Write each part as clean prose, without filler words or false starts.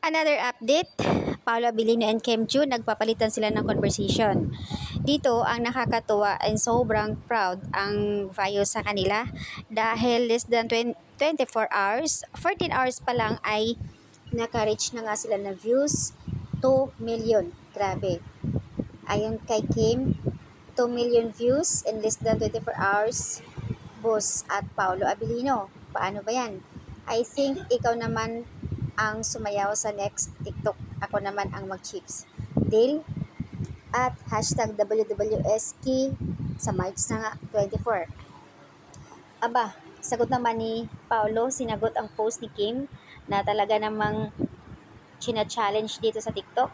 Another update, Paolo Abilino and Kim Chu nagpapalitan sila ng conversation. Dito ang nakakatuwa and sobrang proud ang Vayo sa kanila dahil less than 24 hours, 14 hours pa lang ay naka-reach na nga sila ng views, 2 million. Grabe. Ayon kay Kim, 2 million views in less than 24 hours. Boss at Paolo Abilino, paano ba yan? I think ikaw naman ang sumayaw sa next TikTok. Ako naman ang mag-chips. Deal? At hashtag WWSK sa March na nga 24. Aba, sagot naman ni Paolo, sinagot ang post ni Kim na talaga namang china-challenge dito sa TikTok.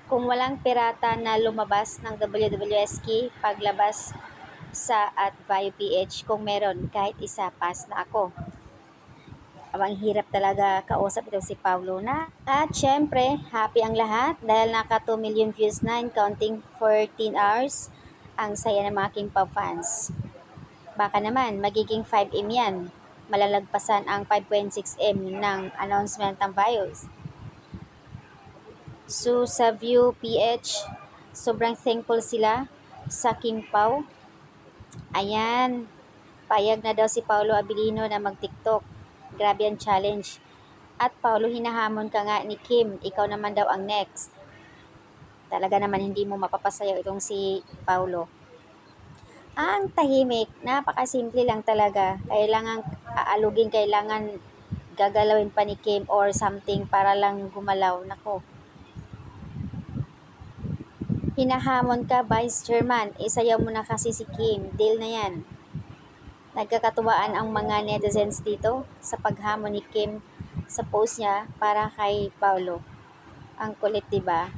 Kung walang pirata na lumabas ng WWSK paglabas sa at VioPH, kung meron kahit isa, pass na ako. Ang hirap talaga kausap ito si Paolo na. At syempre, happy ang lahat dahil naka 2 million views na in counting 14 hours. Ang saya ng mga Kim Pao fans. Baka naman, magiging 5M yan. Malalagpasan ang 5.6M ng announcement ng Vios. So sa View PH, sobrang thankful sila sa Kim Pao. Ayan, payag na daw si Paolo Abilino na mag-TikTok. Grabe ang challenge. At Paolo, hinahamon ka nga ni Kim, ikaw naman daw ang next. Talaga naman hindi mo mapapasayaw itong si Paolo. Ang tahimik, napakasimple lang talaga. Kailangan aalugin, kailangan gagalawin pa ni Kim or something para lang gumalaw. Nako. Hinahamon ka, Vice Chairman. Isayaw mo na kasi si Kim. Deal na yan. Nagkakatuwaan ang mga netizens dito sa paghamon ni Kim sa post niya para kay Paolo. Ang kulit, diba?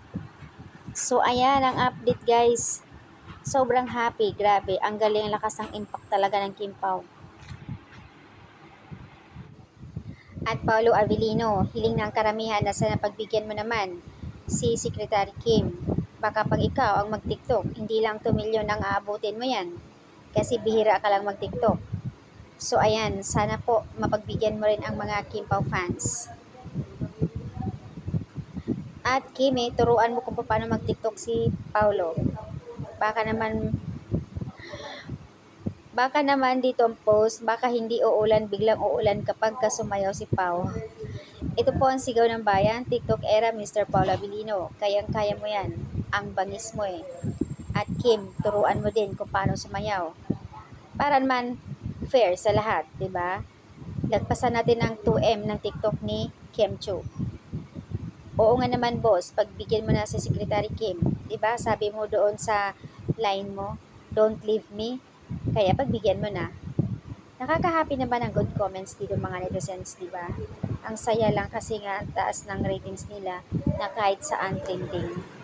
So, ayan ang update, guys. Sobrang happy. Grabe. Ang galing, ang lakas ng impact talaga ng Kim Pao. At Paolo Abilino, hiling ng karamihan na sana pagbigyan mo naman si Secretary Kim. Baka pag ikaw ang mag-TikTok, hindi lang 2 milyon ang aabutin mo yan. Kasi bihira ka lang mag-TikTok. So ayan, sana po mapagbigyan mo rin ang mga Kim Pao fans. At Kimi, turuan mo kung paano mag-TikTok si Paolo. Baka naman dito ang post, baka hindi uulan, biglang uulan kapag kasumayaw si Pao. Ito po ang sigaw ng bayan, TikTok era Mr. Paolo Abilino. Kayang-kaya mo yan. Ang bangis mo eh. At Kim, turuan mo din kung paano sumayaw. Para naman fair sa lahat, 'di ba? Lagpasan natin ang 2M ng TikTok ni Kim Chu. Oo nga naman, boss, pagbigyan mo na si Secretary Kim, 'di ba? Sabi mo doon sa line mo, don't leave me. Kaya pagbigyan mo na. Nakaka-happy naman ang good comments dito mga netizens, 'di ba? Ang saya lang kasi nga ang taas ng ratings nila na kahit saan trending.